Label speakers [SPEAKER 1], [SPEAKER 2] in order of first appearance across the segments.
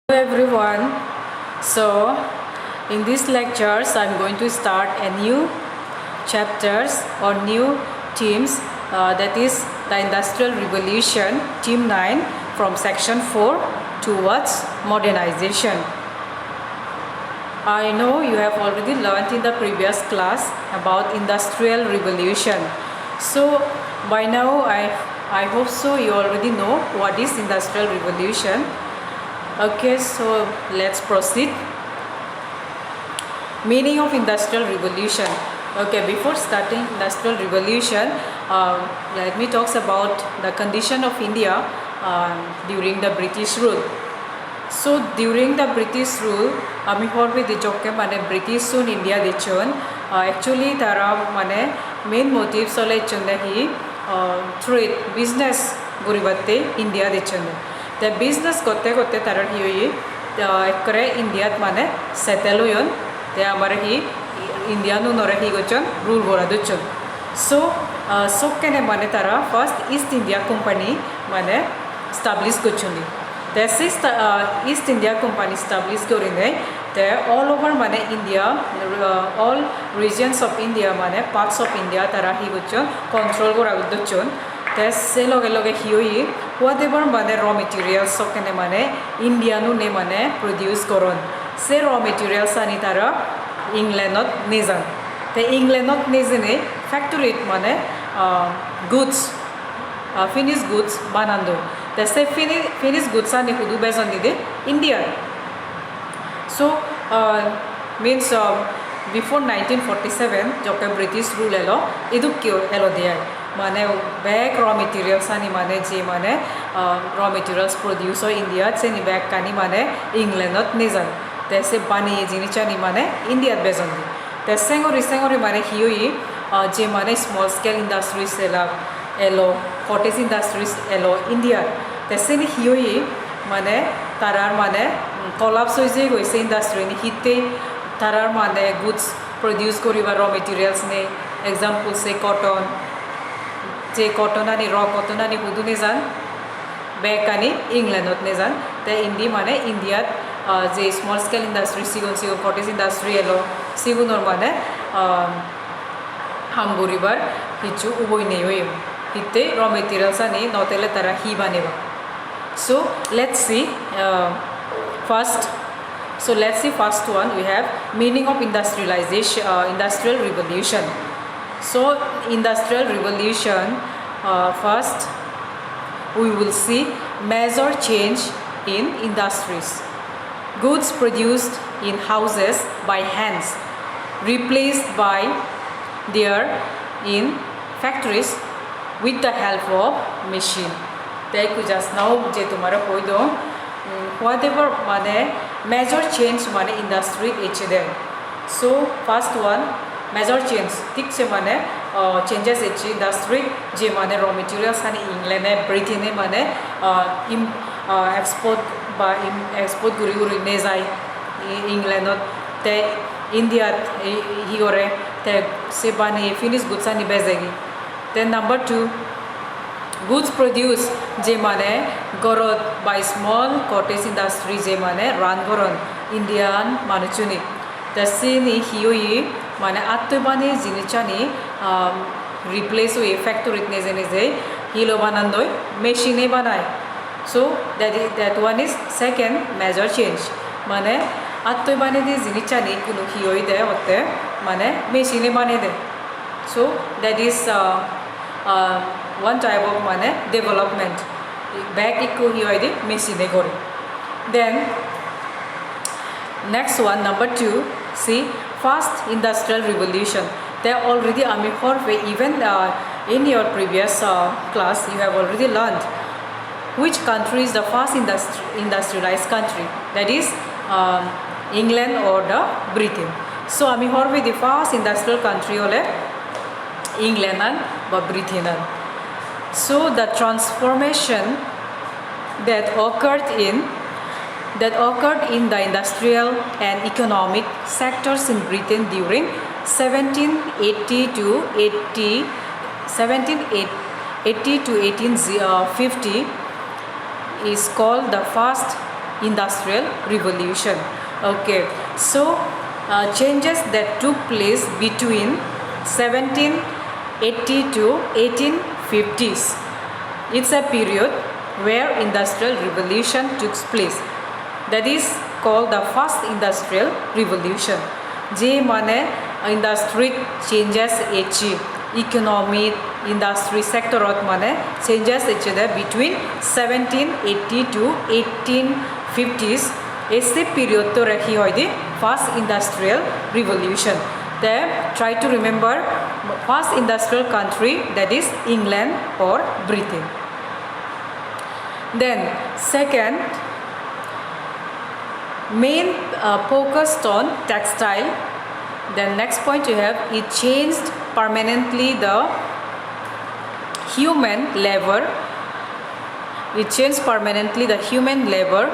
[SPEAKER 1] Hello everyone. So in these lectures I'm going to start a new chapters or new themes, that is the Industrial Revolution, Theme 9, from section 4 towards modernization. I know you have already learned in the previous class about Industrial Revolution. So by now I hope so you already know what is Industrial Revolution. Okay, so let's proceed. Meaning of Industrial Revolution. Okay, before starting Industrial Revolution, let me talk about the condition of India during the British rule. So during the British rule, আমি হরবে দিজকে মানে British সুন India দিচ্ছন actually তারা মানে main motive চলে হি trade business গরিবাতে India দিচ্ছন তে business করতে করতে তারা হি একরে ইন্ডিয়াত মানে সেটেল হইন তে আমার হি ইন্ডিয়ানো নরে হি গছন রুল করা দিচ্ছন সো সবকেনে মানে তারা ফার্স্ট ইস্ট ইন্ডিয়া কোম্পানি মানে স্টাবলিশ করছেন This is the East India Company established during all over mane India, all regions of India mane parts of India tara hi gochon control kora gochon. This se loge hioi whatever mane raw materials sokene mane India nu ne mane produce koron. Se raw materials ani tara England not nejan. The England not nejene factory mane goods, finished goods banando. The finished goods are hudu based on the India. So means before 1947, जब British rule yellow इधु क्यों yellow दिया माने back raw materials आनी माने जी माने raw materials produce हो India से नि back कानी माने England नॉट निजन तैसे पानी ये जिनी चानी माने India based on तैसे और माने हियोई जे माने small scale industries एलो cottage industries एलो India तैसे नि हियोई माने तारार माने collapse हो जाए कोई से industry नि हिते तारार माने goods produce करिबा raw materials ने example से cotton जे cotton आनी raw cotton आनी हुदु ने जान back आनी England ने जान ते इंडी माने India जे small scale industry सिगुन cottage industry एलो सिगुन और माने हम गुरिबार हिचु उबोई नहीं हुई हिते raw materials आनी नौतेले तारा ही बनेगा. So let's see first one we have meaning of industrialization, industrial revolution. So industrial revolution, first we will see major change in industries. Goods produced in houses by hands replaced by their in factories with the help of machine. Take just now je tumhara koi do whatever mane major change mane industry each there. So first one major change ठीक से मने changes each industry जे मने raw materials आनी England ने Britain ने मने export गुरी ने जाए England ते India ही करे ते से बने finished goods आनी बेचेगी. Then number 2 goods produced जे माने गरत by small cottage industry जे माने run गरन Indian मानुचुनी तसे नि हियोई माने आत्तो बाने जिनिचानी replace हुई factory ने जे हिलो बनांदोय machine बनाए. So that one is second major change माने आत्तो बाने दे जिनिचानी कुनो हियोई दे होते माने machine बने दे. So that is one type of mane development back ikku hiyoidi machine gori. Then next one number 2 see first industrial revolution. They already ami horve even in your previous class you have already learned which country is the first industrialized country, that is England or the Britain. So ami horve the first industrial country ole England and Britain. So the transformation that occurred in the industrial and economic sectors in Britain during 1780 to 1850 is called the first Industrial Revolution. Okay, so changes that took place between 1780 to 1850s. It's a period where Industrial Revolution took place. That is called the First Industrial Revolution. Je mane industry changes echi economic industry sector mane changes echi between 1780 to 1850s. ऐसे period तो रही होई दी First Industrial Revolution. Then try to remember first industrial country, that is England or Britain. Then second, main focused on textile. Then next point you have, it changed permanently the human labor. It changed permanently the human labor,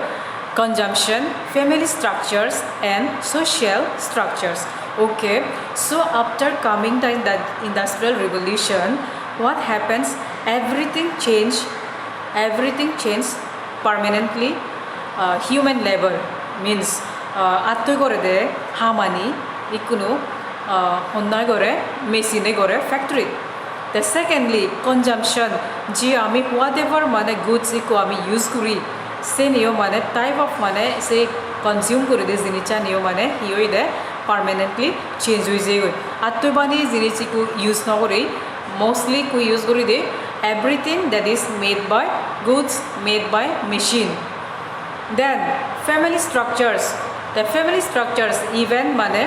[SPEAKER 1] consumption, family structures and social structures. Okay, so after coming the Industrial Revolution, what happens? Everything changed permanently. Human labor means atto gore de hamani ikuno honna gore machine gore factory. The secondly, consumption, ji ami whatever mane goods iko ami use kuri se niyo mane type of mane se consume kuri de jinicha niyo mane hioi de permanently change hoi jai goi atto bani jinish ko use na kori mostly ko use kori de everything that is made by goods made by machine. Then family structures, the family structures even mane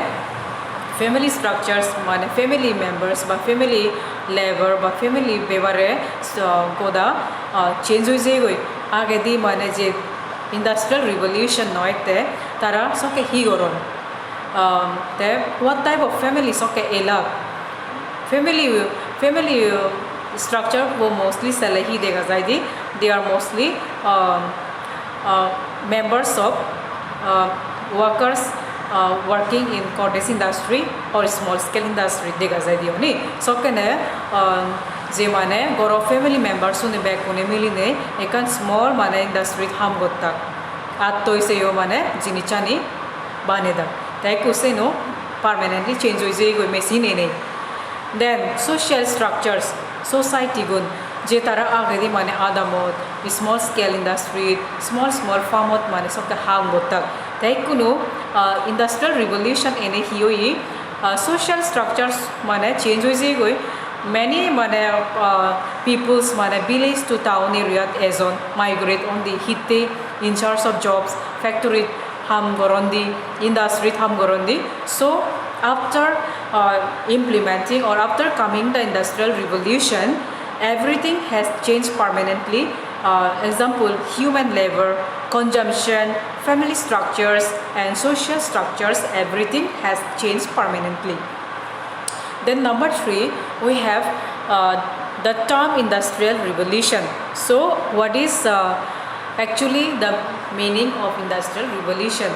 [SPEAKER 1] family structures mane family members ba family labor ba family bevare koda change hoi jai goi age di mane je Industrial Revolution noite tara soke hi goron the what type of family soke ela family structure wo mostly salahi dega jai di they are mostly members of workers working in cottage industry or small scale industry dega jai di oni sokene je mane goro family members une back une miline ekan small mane industry ham gotta atto ise yo mane jinichani baneda tai kuse no permanently change hoi jai goi machine nei. Then social structures, society gun je tara agedi mane adamot small scale industry small farmot mane sokka ham gotta tai kuno Industrial Revolution ene hioi social structures mane change hoi jai goi many mane peoples mane village to town area as on migrate on the hitte in charge of jobs factory ham gorondi industry ham gorondi. So after implementing or after coming the Industrial Revolution, everything has changed permanently. Example, human labor, consumption, family structures and social structures, everything has changed permanently. Then number 3, we have the term Industrial Revolution. So what is actually the meaning of Industrial Revolution?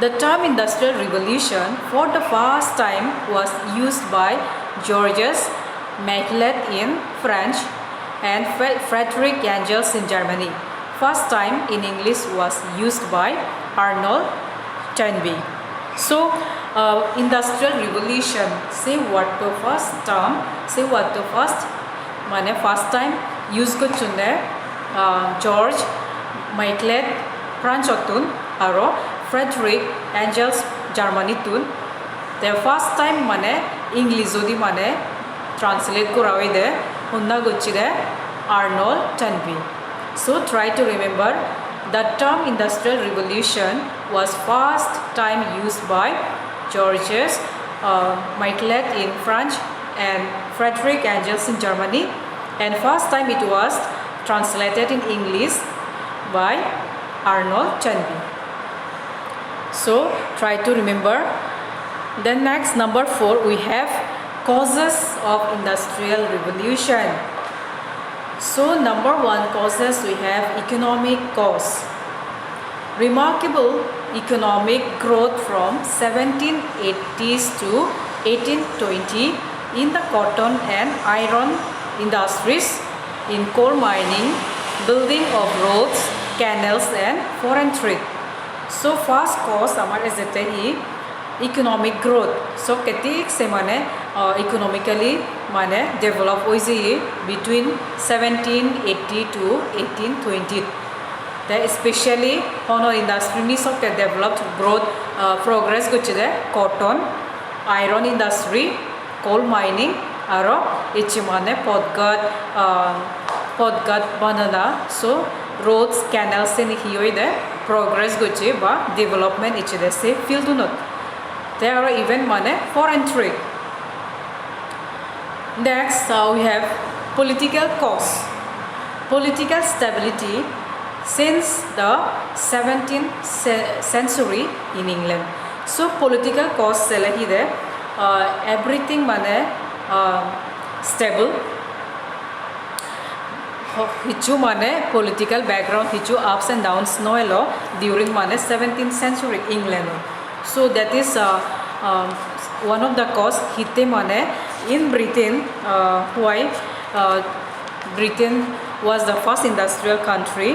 [SPEAKER 1] The term Industrial Revolution for the first time was used by Georges Maclet in French and Frederick Engels in Germany. First time in English was used by Arnold Toynbee. So Industrial Revolution, say what the first term, say what the first mane first time use gochunde George Maclet France otun aro Frederick Engels Germany tun. The first time mane English odi mane translate korawai de honna gochi de Arnold Toynbee. So try to remember the term Industrial Revolution was first time used by Georges Maclet in French and Frederick Engels in Germany, and first time it was translated in English by Arnold Toynbee. So try to remember. Then next, number 4, we have causes of Industrial Revolution. So number 1 causes, we have economic cause. Remarkable economic growth from 1780s to 1820 in the cotton and iron industries, in coal mining, building of roads, canals and foreign trade. So first cause amar ezete hi economic growth. So ketik se mane economically mane develop hoise between 1780 to 1820. Especially hono industry ni sokke developed growth progress gochide cotton, iron industry, coal mining aro ichimane podgat banana. So roads, canals and hiyoide progress gochi ba development ichide se field not. There are even mane foreign trade. Next we have political cause. Political stability since the 17th century in England. So political cause selahi de everything mane stable. Hichu mane political background hichu ups and downs noelo during mane 17th century England. So that is one of the cause hite mane in Britain why Britain was the first industrial country.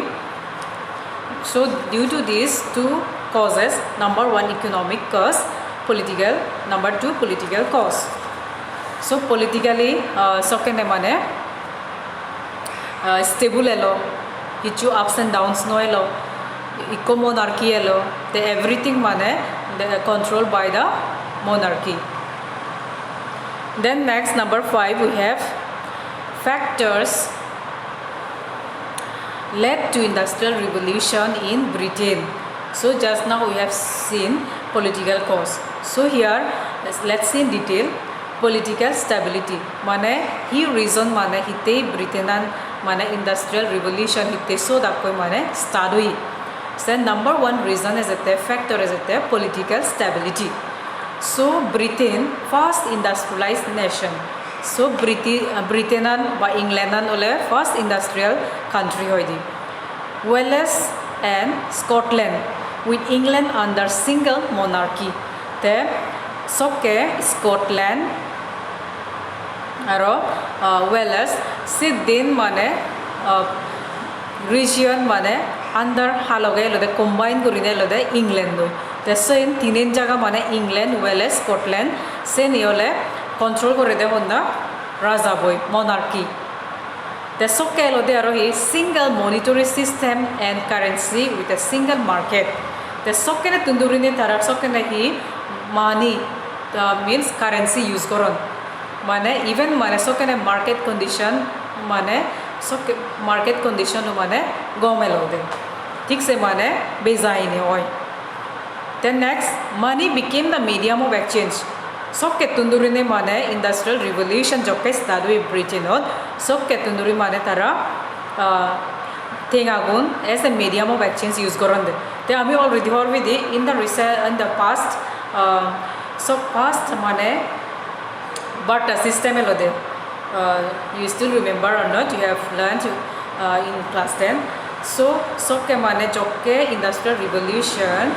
[SPEAKER 1] So due to these two causes, number one economic cause, political, number two political cause. So politically sokene mane stable elo, hichu ups and downs no elo, eco monarchy elo, the everything mane controlled by the monarchy. Then next number 5 we have factors led to industrial revolution in Britain. So just now we have seen political cause. So here let's see in detail political stability. Mane he reason mane hite Britain mane industrial revolution hite so dakoi mane start hui. So number one reason is a factor is a political stability. So Britain first industrialized nation. So Britain by England ole first industrial country hoidi. Wales and Scotland with England under single monarchy. Te sokke Scotland aro Wales sidin mane region mane under haloge lode combine kurine lode England do. Te sen tinen jaga mane England, Wales, Scotland sen yole control kore de honna raja boy monarchy. The sokke lode aro hi single monetary system and currency with a single market. The sokke ne tundurine tarak sokke ne hi money means currency use koron. Mane even mane sokke ne market condition mane sokke market condition mane gome lode. ठीक से mane bezaine hoy. Then next money became the medium of exchange. Sokke tundurine mane industrial revolution jokke start hui Britain od sokke tunduri mane tara thengagun as a medium of exchange use koronde. Te ami already horvidi in the past so past mane barter system elode. You still remember or not? You have learned in class 10. So sokke mane jokke industrial revolution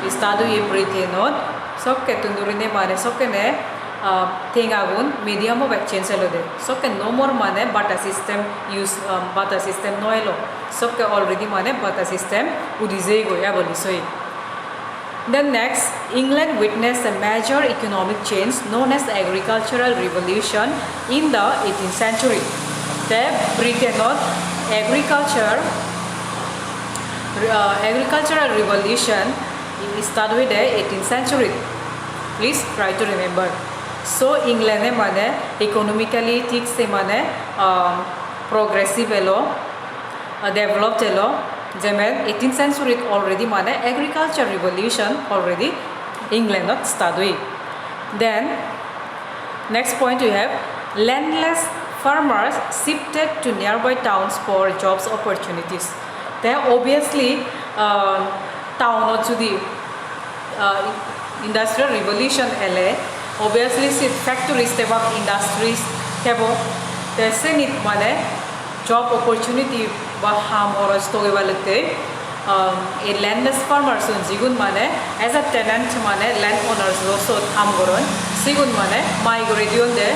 [SPEAKER 1] start hui Britain od sokke tundurine mane sokke ne thengagun medium of exchange elode. Sokke no more mane barter system use barter system no elo. Sokke already mane barter system udizei goya bolisoi. Then next England witnessed a major economic change known as the agricultural revolution in the 18th century. The Britain od agricultural revolution started with the 18th century. Please try to remember. So England mane economically ठीक से mane progressive elo developed elo जेमें 18th century already mane agriculture revolution already England not start hui. Then next point we have landless farmers shifted to nearby towns for jobs opportunities. Then obviously town or to the industrial revolution LA obviously sit factories tebak industries tebo the senit mane job opportunity ba ham or stoge balate a landless farmers jigun mane as a tenant mane landowners also ham goron sigun mane migrate yon de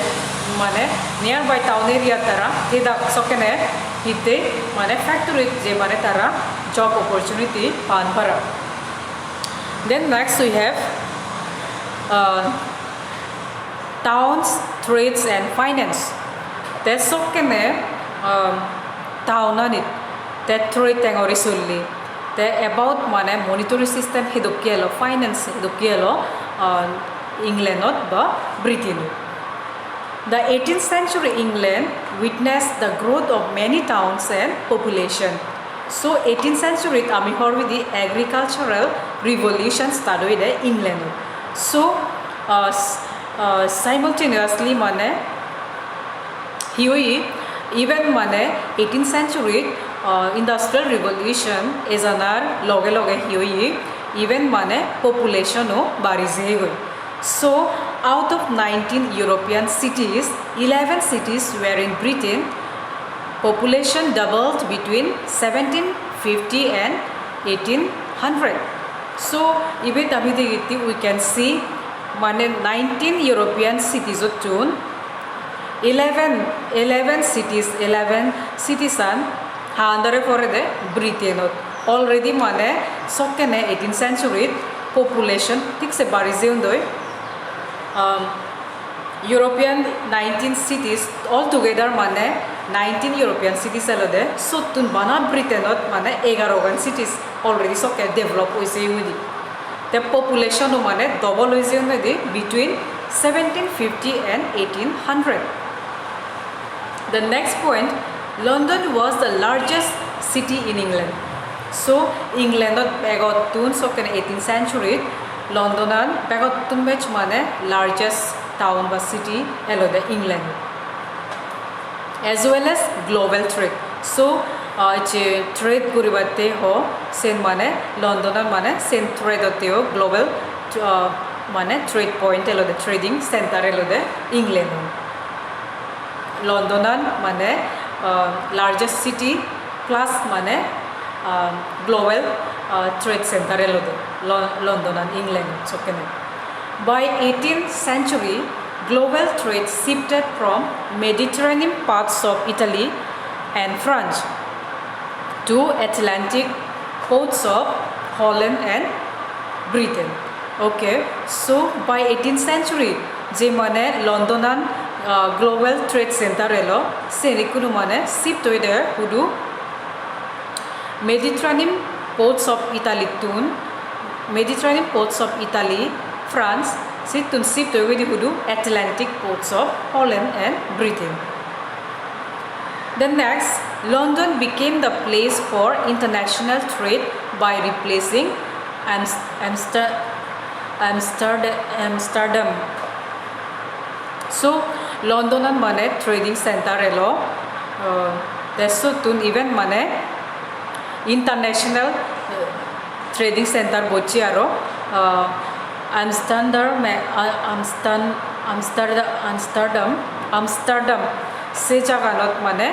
[SPEAKER 1] mane nearby town area tara hida sokene hite mane factory je mane tara job opportunity pan para. Then next we have towns, trades and finance. That's sokkene townanit that trade tengori sulli. The about mane monetary system hidukielo, finance hidukielo England not ba Britain. The 18th century England witnessed the growth of many towns and population. So 18th century ami horwi the agricultural revolution started with England. So simultaneously mane hioi even mane 18th century industrial revolution is anar loge hioi even mane population o barize goi. So out of 19 European cities, 11 cities were in Britain. Population doubled between 1750 and 1800. So even we can see 19 European cities of tune 11 cities and handare for the Britain already mane sokkene 18th century population ठीक से बारिजे उन्दोय European 19 cities all together mane 19 European cities alode so tun bana Britain mane 11 cities already sokke develop hoise udi the population mane double hoise udi between 1750 and 1800. The next point, London was the largest city in England. So England bagot tun sokke 18th century London bagot tun bech mane largest town বা city alode England as well as global trade. So trade kuribate ho sen mane London mane sen trade oteo global mane trade point alode trading center alode England. London mane largest city plus mane global trade center alode London England sokene. By 18th century, global trade shifted from Mediterranean parts of Italy and France to Atlantic ports of Holland and Britain. Okay, so by 18th century, je mane Londonan global trade center elo serikunu mane shift hoide hudu Mediterranean ports of Italy tun Mediterranean ports of Italy France situn shift hoide hudu Atlantic ports of Holland and Britain. Then next, London became the place for international trade by replacing Amsterdam. So London mane trading center elo deso tun even mane international trading center bochi aro Amsterdam se jaganot mane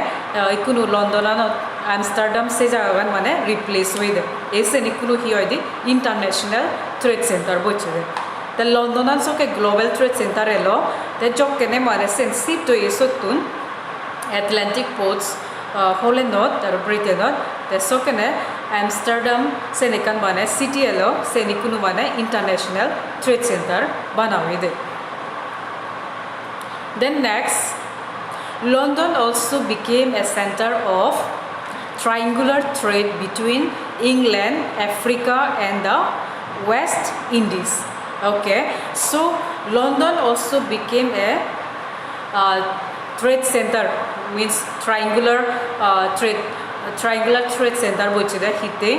[SPEAKER 1] ikunu Londonanot Amsterdam se jagagan mane replace hoide ese nikunu hi hoidi international trade center bochide the Londonan soke global trade center elo the jokkene mane sensitive to isotun Atlantic ports Holland or Britain the sokene Amsterdam senikan mane city elo senikunu mane international trade center banawide. Then next, London also became a center of triangular trade between England, Africa and the West Indies. Okay, so London also became a trade center, means triangular trade center bochide hite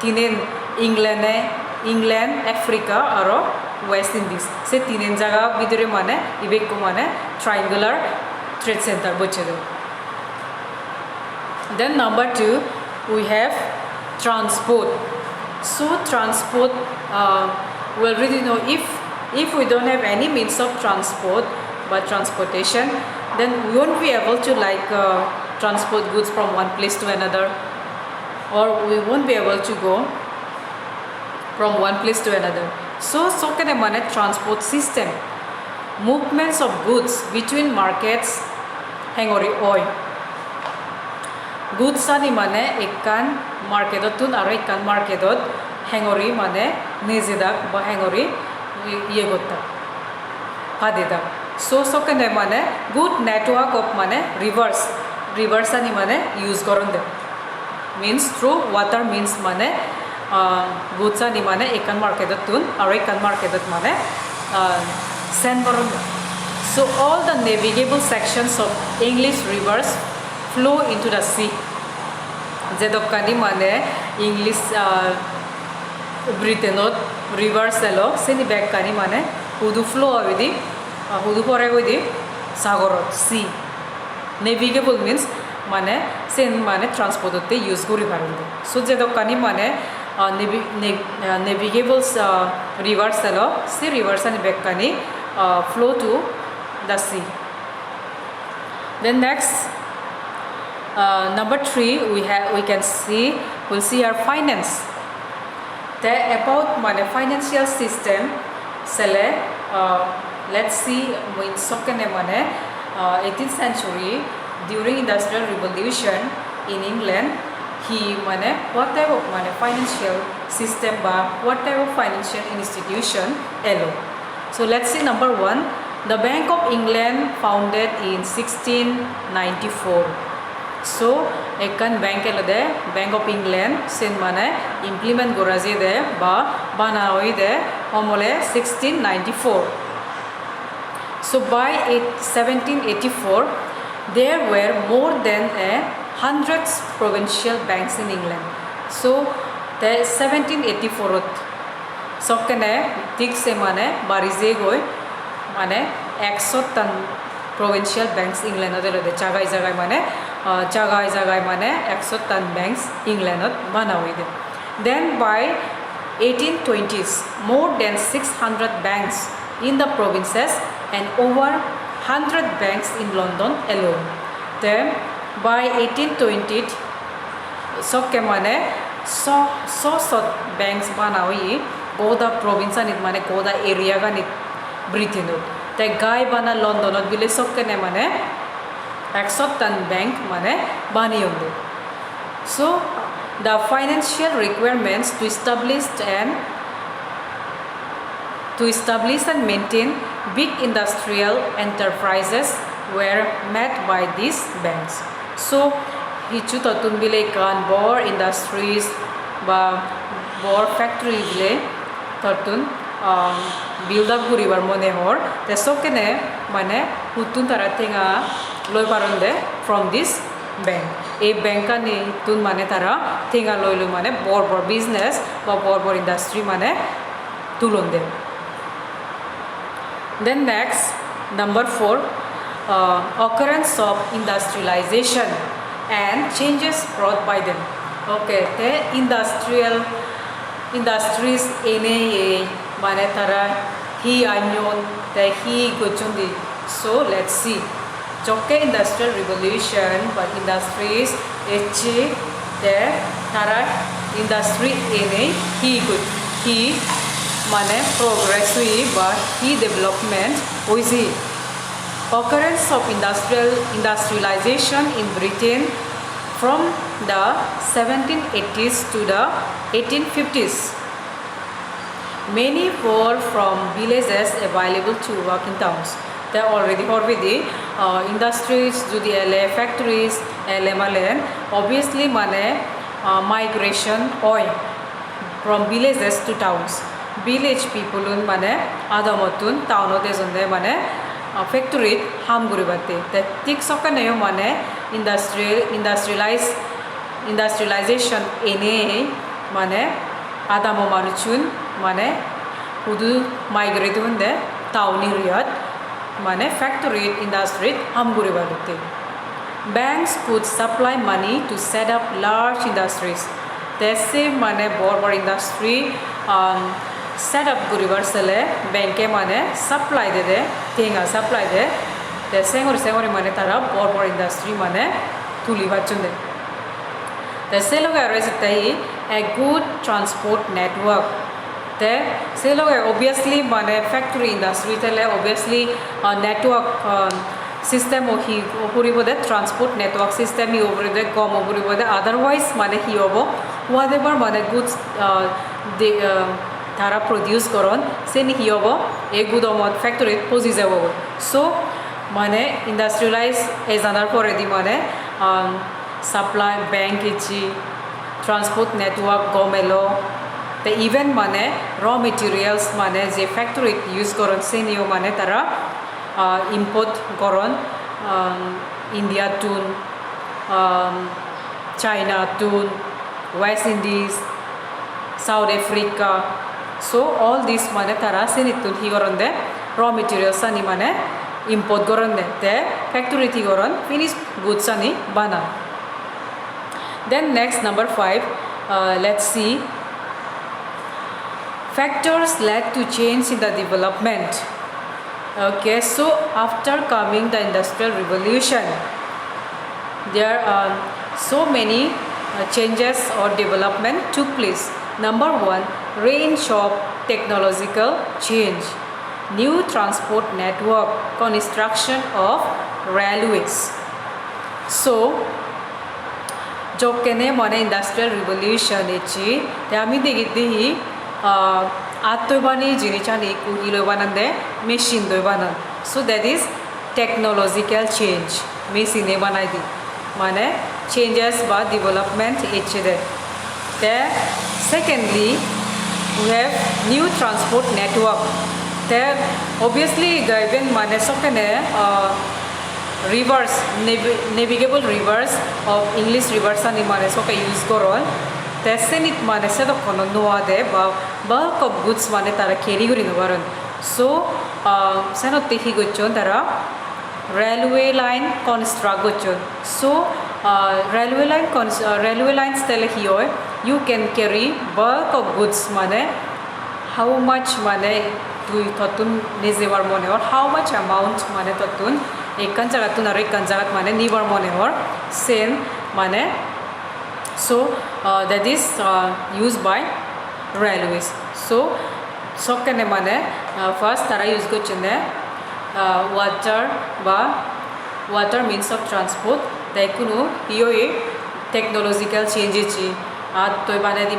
[SPEAKER 1] tinen England, Africa aro West Indies se tinen jaga bidore mane ibekko mane triangular trade center bochide. Then number 2 we have transport. So transport we already know if we don't have any means of transport but transportation, then we won't be able to transport goods from one place to another, or we won't be able to go from one place to another. So can a mane transport system movements of goods between markets hangori oi. goods ani mane ekkan marketot tun aro ekkan marketot hengori mane nejedak ba hengori iye gotta hadida so sokene mane good network of mane rivers ani mane use koronde means through water means mane goods ani mane ekkan marketot tun aro ekkan marketot mane send koronde so all the navigable sections of English rivers flow into the sea jedokkani mane English Britainot rivers elo seni bekkani mane hudu flow avidi hudu pore goidi sagorot sea navigable means mane sen mane transport otte use kori paronde so jedokkani mane navigable rivers elo sea rivers ani bekkani flow to the sea. Then next number 3 we'll see our finance the about mane financial system sele let's see in sokene mane 18th century during industrial revolution in England he mane what type of mane financial system ba what type of financial institution elo so let's see number 1 the Bank of England founded in 1694 so ekkan bank elode Bank of England sen mane implement goraje de ba banawoi de homole 1694 so by 1784 there were more than 100 provincial banks in England so the 1784 sokene tik se mane barize goi mane 100 tan provincial banks England odele jagai jagai mane 100 tan banks England banaoide then by 1820s more than 600 banks in the provinces and over 100 banks in London alone then by 1820 sokke mane so banks banaoi goda province anit mane goda area ganit Britain te gai bana London bile sokkene mane 100 tan bank mane baniyonde so the financial requirements to establish and maintain big industrial enterprises were met by these banks so hichu tatun bile kan bor industries ba bor factory bile tatun build up guribar mone hor te sokene mane hutun tara tenga loi paronde from this bank a bank ani tun mane tara tenga loilu mane bor business ba bor industry mane tulonde then next number 4 occurrence of industrialization and changes brought by them okay the industries ene mane tara hi anyon te hi gochundi so let's see jokke industrial revolution but industries eche te tara industry ene hi mane progress hui but hi development hoisi occurrence of industrialization in Britain from the 1780s to the 1850s many were from villages available to work in towns they already industries jodi ele factories ele malen obviously mane migration oi from villages to towns village people mane adamotun town ode jonde mane factory ham guribate the tik sokane mane industrialization ene mane adamo manuchun mane hudu migrate hunde town area mane factory industry ham guribate banks could supply money to set up large industries they save mane bor industry set up guribar sele bank mane supply de tenga supply de the sengori mane tara bor industry mane tuli bachunde the seloga restai a good transport network the seloga obviously mane factory industry tele obviously network system he উপরিবদে transport network system he উপরিবদে com উপরিবদে otherwise মানে হি হব what ever মানে goods তারা produce করন সেনি হি হব এই গুদমত ফ্যাক্টরিত পজি যাব so মানে industrialise এই জানার পরে দি মানে supply bank easy transport network গমেলো তে ইভেন মানে র মেটেরিয়ালস মানে যে ফ্যাক্টরিত ইউজ করন সেনিও মানে তারা ইম্পোর্ট করন ইন্ডিয়া টুন চাইনা টুন West Indies South Africa so all this মানে তারা সেনিতুন হি করন দে র মেটেরিয়ালস আনি মানে ইম্পোর্ট করন দে তে ফ্যাক্টরি থি করন ফিনিশ গুডস আনি বানান then next number 5 let's see factors led to change in the development. Okay, so after coming the industrial revolution there are so many changes or development took place. Number 1, range of technological change, new transport network, construction of railways. So jokkene mane industrial revolution echi te ami degiti atobani jinichani kuhilo banande machine doi banan so that is technological change machine banai di mane changes ba development echi de te secondly we have new transport network te obviously given mane sokene rivers navigable rivers of English rivers ani mane soka use koron tesenit mane se dokono noa de ba bulk of goods mane tara carry gori no baron so seno tehi gochon tara railway line construct gochon so railway lines tele hiyo you can carry bulk of goods mane how much mane tui totun nejebar mone or how much amount mane totun ekan jagatun aro ekan jagat mane nibar mone or same mane so that is used by railways so sokkene mane first tara use gochune water means of transport tai kuno hiyo e technological change chi at toy bane di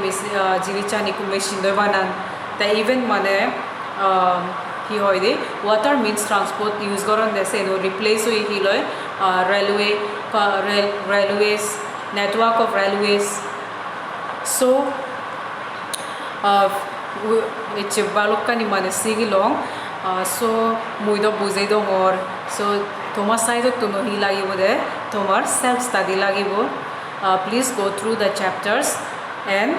[SPEAKER 1] jini chani ku machine doi banan ta even mane কি হয় দে water means transport use করন দেছে no replace হই কি লয় railways network of railways so eche balokani mane sigilong so muido buzei dongor so tomar side to no hi lagibo de tomar self study lagibo please go through the chapters and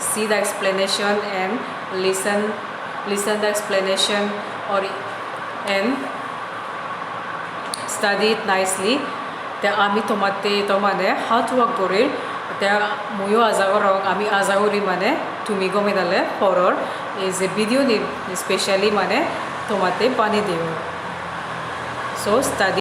[SPEAKER 1] see the explanation and listen the explanation or and study it nicely te ami tomate tomane how to work goril te muyo azagorong ami azagori mane tumi gomedale horror is a video ni especially mane tomate pani deo so study